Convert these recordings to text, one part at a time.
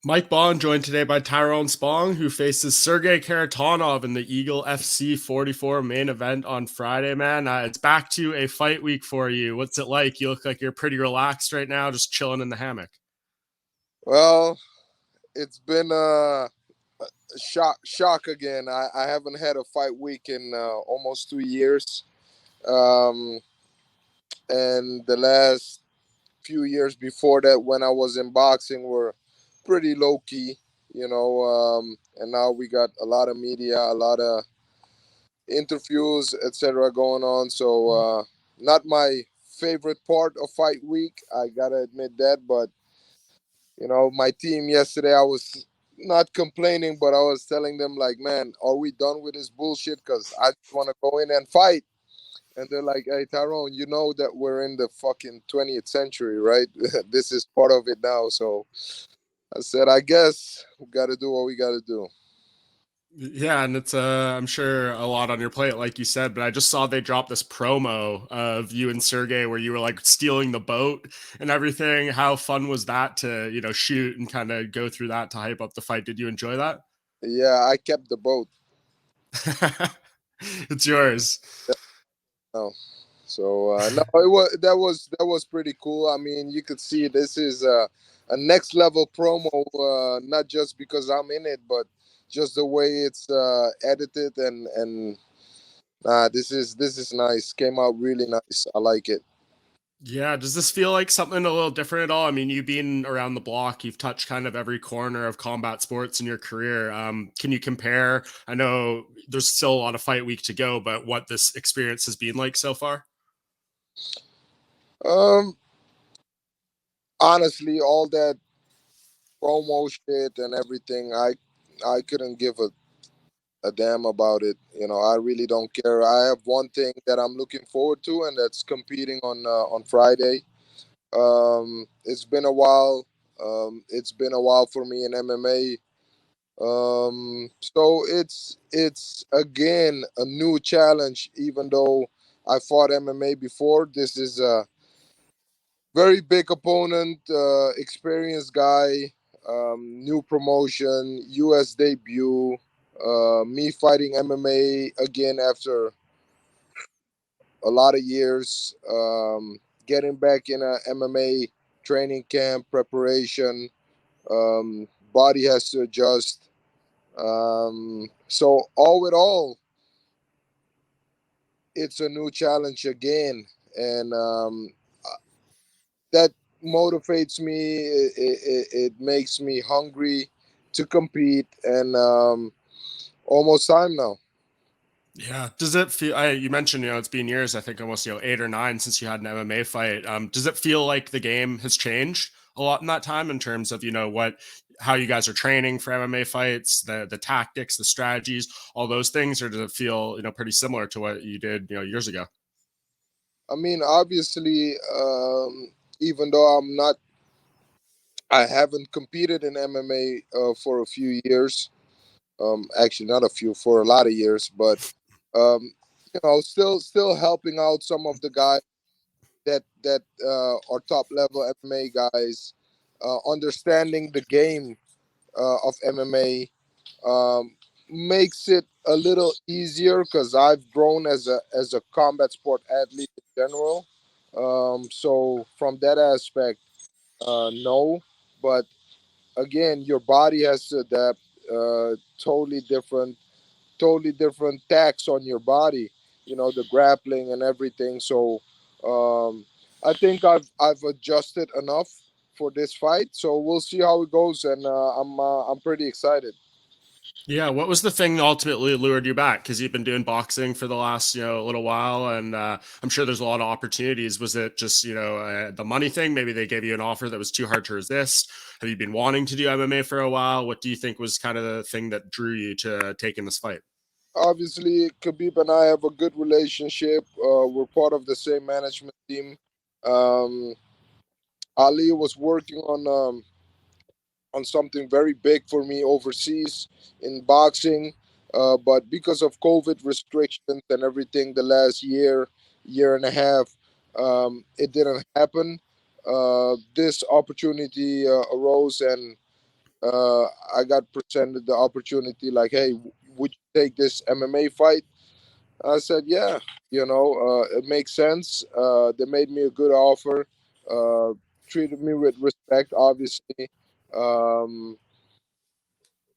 Mike Bohn joined today by Tyrone Spong, who faces Sergei Kharitonov in the Eagle FC 44 main event on Friday, man. It's back to a fight week for you. What's it like? You look like you're pretty relaxed right now, just chilling in the hammock. Well, it's been a shock again. I haven't had a fight week in almost 2 years, um, and the last few years before that, when I was in boxing, were pretty low key, and now we got a lot of media, a lot of interviews, etc. going on. So, not my favorite part of fight week. I gotta admit that, but my team yesterday, I was not complaining, but I was telling them, like, man, are we done with this bullshit? Because I just want to go in and fight. And they're like, hey, Tyrone, you know that we're in the fucking 20th century, right? This is part of it now. So I said, I guess we got to do what we got to do. Yeah, and it's I'm sure a lot on your plate, like you said, but I just saw they dropped this promo of you and Sergey where you were like stealing the boat and everything. How fun was that to, shoot and kind of go through that to hype up the fight? Did you enjoy that? Yeah, I kept the boat. It's yours. No. So no, that was pretty cool. I mean, you could see this is a next level promo, not just because I'm in it, but just the way it's edited and this is nice. Came out really nice. I like it. Yeah, does this feel like something a little different at all? I mean, you've been around the block, you've touched kind of every corner of combat sports in your career. Can you compare? I know there's still a lot of fight week to go, but what this experience has been like so far? Um, Honestly, all that promo shit and everything, I couldn't give a damn about it. I really don't care. I have one thing that I'm looking forward to, and that's competing on Friday. It's been a while. It's been a while for me in MMA. So it's again a new challenge. Even though I fought MMA before, this is a very big opponent, experienced guy, new promotion, U.S. debut. Me fighting MMA again after a lot of years. Getting back in a MMA training camp preparation. Body has to adjust. So all in all, it's a new challenge again, and that motivates me. It makes me hungry to compete, and almost time now. Yeah. Does it feel? You mentioned, it's been years. I think almost 8 or 9 since you had an MMA fight. Does it feel like the game has changed a lot in that time in terms of how you guys are training for MMA fights, the tactics, the strategies, all those things, or does it feel pretty similar to what you did years ago? I mean, obviously, even though I haven't competed in MMA for a few years. Actually, not a few, for a lot of years, but um, still helping out some of the guys that are top level MMA guys, understanding the game of MMA makes it a little easier because I've grown as a combat sport athlete in general. So from that aspect, no, but again, your body has to adapt. Totally different tax on your body. The grappling and everything. So I think I've adjusted enough for this fight. So we'll see how it goes, and I'm pretty excited. Yeah, what was the thing that ultimately lured you back? Because you've been doing boxing for the last little while, and I'm sure there's a lot of opportunities. Was it just the money thing? Maybe they gave you an offer that was too hard to resist. Have you been wanting to do MMA for a while? What do you think was kind of the thing that drew you to taking this fight? Obviously, Khabib and I have a good relationship. We're part of the same management team. Um, Ali was working on something very big for me overseas in boxing. But because of COVID restrictions and everything, the last year and a half, it didn't happen. This opportunity arose, and I got presented the opportunity, like, hey, would you take this MMA fight? I said, yeah, it makes sense. They made me a good offer, uh, treated me with respect, obviously. Um,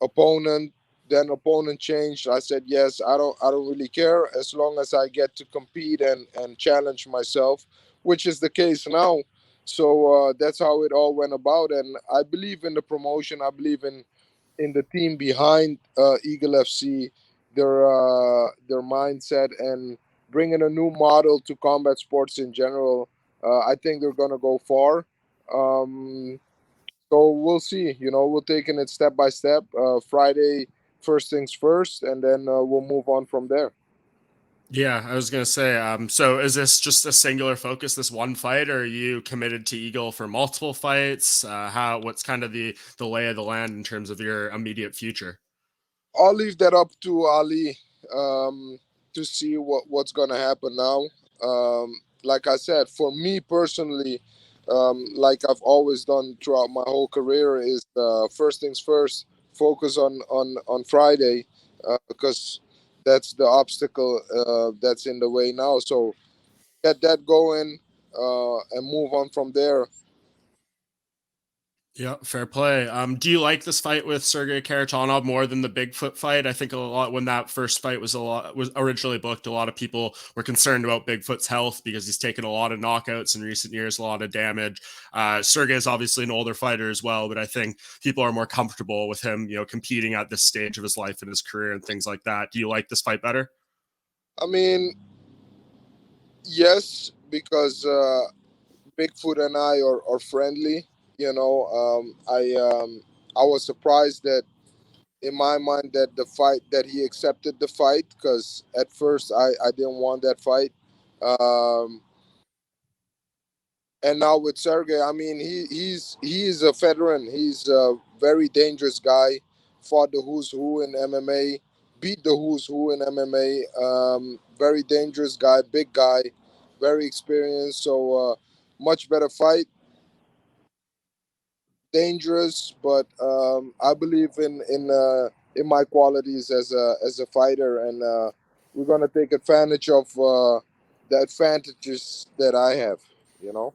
opponent, then opponent changed. I said, yes, I don't really care as long as I get to compete and challenge myself, which is the case now. So that's how it all went about. And I believe in the promotion. I believe in the team behind Eagle FC, their mindset, and bringing a new model to combat sports in general. I think they're gonna go far. Um, so we'll see. We're taking it step by step. Friday, first things first, and then we'll move on from there. Yeah, I was gonna say. So is this just a singular focus, this one fight, or are you committed to Eagle for multiple fights? What's kind of the lay of the land in terms of your immediate future? I'll leave that up to Ali, um, to see what's gonna happen now. Like I said, for me personally, like I've always done throughout my whole career, is first things first. Focus on Friday, because that's the obstacle that's in the way now. So get that going, and move on from there. Yeah, fair play. Do you like this fight with Sergei Kharitonov more than the Bigfoot fight? I think a lot when that first fight was originally booked, a lot of people were concerned about Bigfoot's health because he's taken a lot of knockouts in recent years, a lot of damage. Sergei is obviously an older fighter as well, but I think people are more comfortable with him, competing at this stage of his life and his career and things like that. Do you like this fight better? I mean, yes, because Bigfoot and I are friendly. I was surprised that, in my mind, that the fight that he accepted the fight, because at first I didn't want that fight. Um, and now with Sergey, I mean, he's a veteran. He's a very dangerous guy. Fought the who's who in MMA, beat the who's who in MMA. Very dangerous guy, big guy, very experienced. So much better fight. Dangerous, but I believe in my qualities as a fighter, and we're gonna take advantage of the advantages that I have. You know.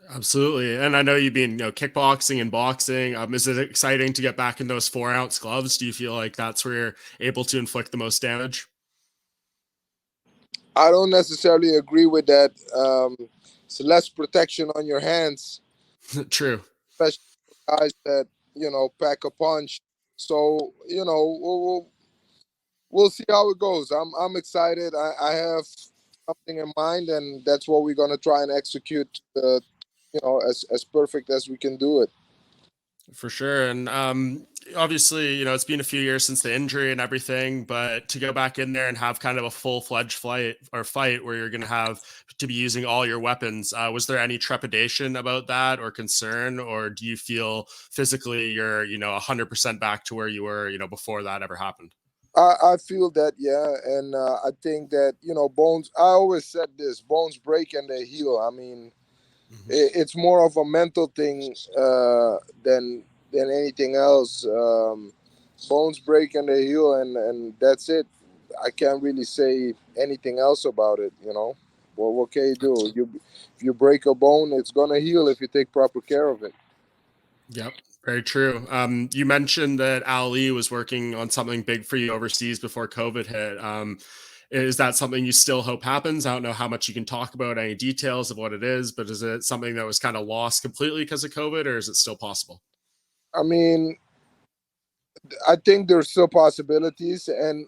Absolutely. And I know you've been, kickboxing and boxing. Is it exciting to get back in those 4 ounce gloves? Do you feel like that's where you're able to inflict the most damage? I don't necessarily agree with that. It's less protection on your hands, True. especially for guys that pack a punch. So we'll see how it goes. I'm excited. I have something in mind, and that's what we're gonna try and execute. As perfect as we can do it. For sure. And obviously, it's been a few years since the injury and everything, but to go back in there and have kind of a full fledged fight where you're going to have to be using all your weapons, was there any trepidation about that or concern? Or do you feel physically you're, 100% back to where you were, before that ever happened? I feel that, yeah, and I think that bones. I always said this: bones break and they heal. I mean, Mhm. it's more of a mental thing than anything else. Bones break and they heal, and that's it. I can't really say anything else about it. Well, what can you do? If you break a bone, it's gonna heal if you take proper care of it. Yep, very true. You mentioned that Ali was working on something big for you overseas before COVID hit. Is that something you still hope happens? I don't know how much you can talk about, any details of what it is, but is it something that was kind of lost completely because of COVID, or is it still possible? I mean, I think there's still possibilities, and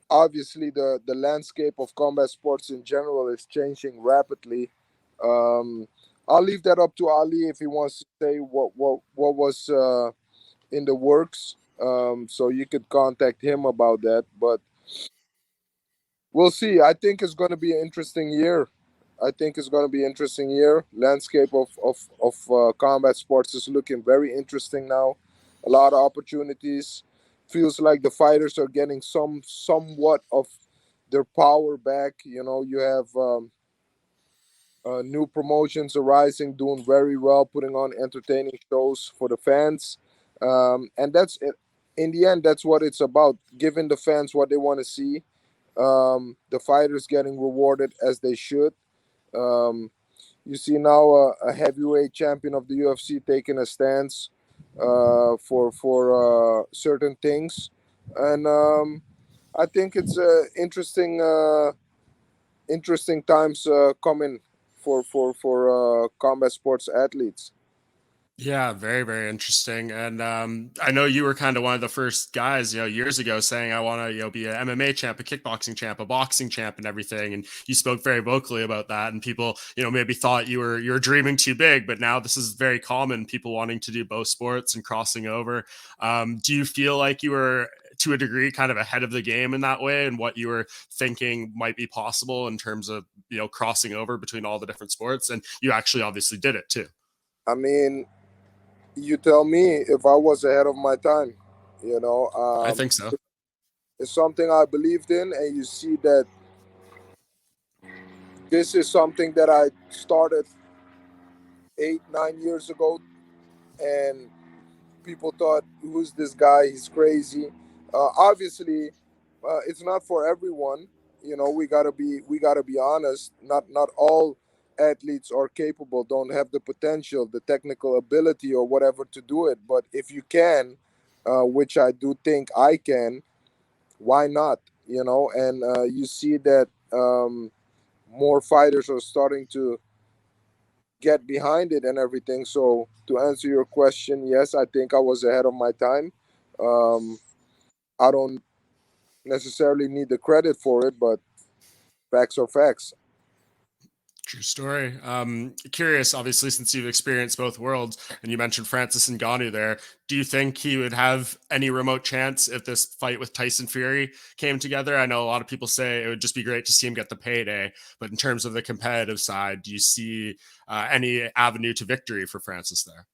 obviously the landscape of combat sports in general is changing rapidly. Um, I'll leave that up to Ali if he wants to say what was in the works. So you could contact him about that. But we'll see. I think it's going to be an interesting year. I think it's going to be an interesting year. Landscape of combat sports is looking very interesting now. A lot of opportunities. Feels like the fighters are getting somewhat of their power back. You have new promotions arising, doing very well, putting on entertaining shows for the fans. And that's it. In the end, that's what it's about: giving the fans what they want to see. The fighters getting rewarded as they should. Um, you see now a heavyweight champion of the UFC taking a stance for certain things, and I think it's interesting times coming for combat sports athletes. Yeah, very, very interesting. And I know you were kind of one of the first guys, years ago saying, I want to, be an MMA champ, a kickboxing champ, a boxing champ, and everything. And you spoke very vocally about that. And people, maybe thought you were dreaming too big, but now this is very common. People wanting to do both sports and crossing over. Do you feel like you were, to a degree, kind of ahead of the game in that way, and what you were thinking might be possible in terms of crossing over between all the different sports? And you actually obviously did it too. I mean, you tell me if I was ahead of my time. You know, I think so. it's something I believed in, and you see that this is something that I started 8, 9 years ago, and people thought, "Who's this guy? He's crazy." Obviously, it's not for everyone. You know, we gotta be honest. Not all athletes are capable, don't have the potential, the technical ability, or whatever to do it. But if you can, which I do think I can, why not? You know, and you see that more fighters are starting to get behind it and everything. So to answer your question, yes, I think I was ahead of my time. Um, I don't necessarily need the credit for it, but facts are facts. True story. Curious, obviously, since you've experienced both worlds, and you mentioned Francis Ngannou there, do you think he would have any remote chance if this fight with Tyson Fury came together? I know a lot of people say it would just be great to see him get the payday, but in terms of the competitive side, do you see any avenue to victory for Francis there?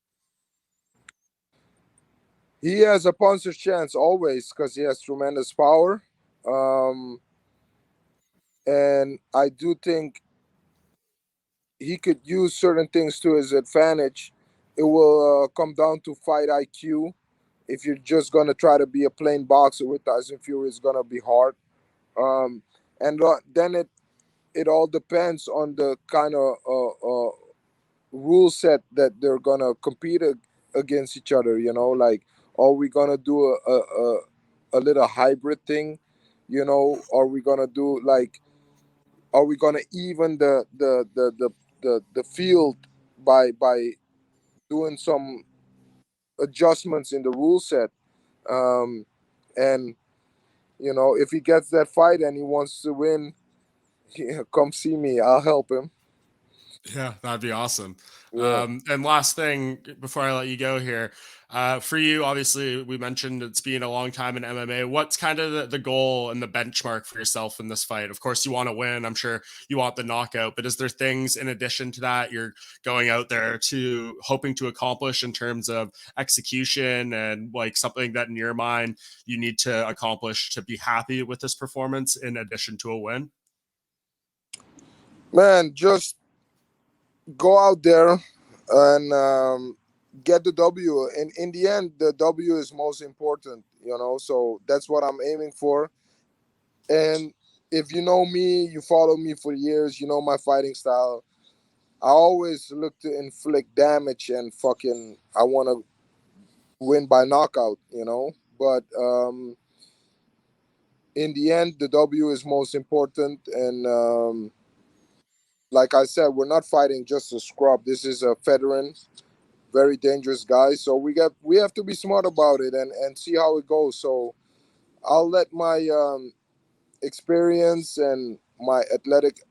He has a puncher's chance always because he has tremendous power. Um, and I do think he could use certain things to his advantage. It will come down to fight IQ. If you're just gonna try to be a plain boxer with Tyson Fury, it's gonna be hard. Um, and then it all depends on the kind of rule set that they're gonna compete against each other. You know, like, are we gonna do a little hybrid thing? You know, are we gonna do like, are we gonna even the field by doing some adjustments in the rule set? Um, and you know, if he gets that fight and he wants to win, yeah, come see me. I'll help him. Yeah, that'd be awesome. Yeah. And last thing before I let you go here, for you, obviously, we mentioned it's been a long time in MMA. What's kind of the goal and the benchmark for yourself in this fight? Of course, you want to win. I'm sure you want the knockout, but is there things in addition to that you're going out there to hoping to accomplish in terms of execution, and like something that in your mind you need to accomplish to be happy with this performance in addition to a win? Man, just go out there and get the W. And in the end, the W is most important, you know. So that's what I'm aiming for. And if you know me, you follow me for years, you know my fighting style. I always look to inflict damage and fucking I want to win by knockout, you know. But in the end, the W is most important. And like I said, we're not fighting just a scrub. This is a veteran, very dangerous guy. So we have to be smart about it and see how it goes. So I'll let my experience and my athletic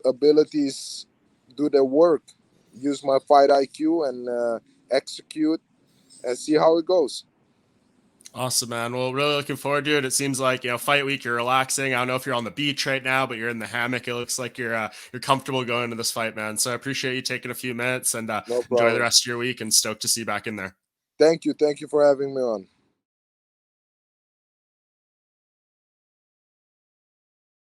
abilities do their work. Use my fight IQ and execute and see how it goes. Awesome, man. Well, really looking forward to it. It seems like fight week. You're relaxing. I don't know if you're on the beach right now, but you're in the hammock. It looks like you're comfortable going into this fight, man. So I appreciate you taking a few minutes, and No enjoy the problem. rest of your week. And stoked to see you back in there. Thank you. Thank you for having me on.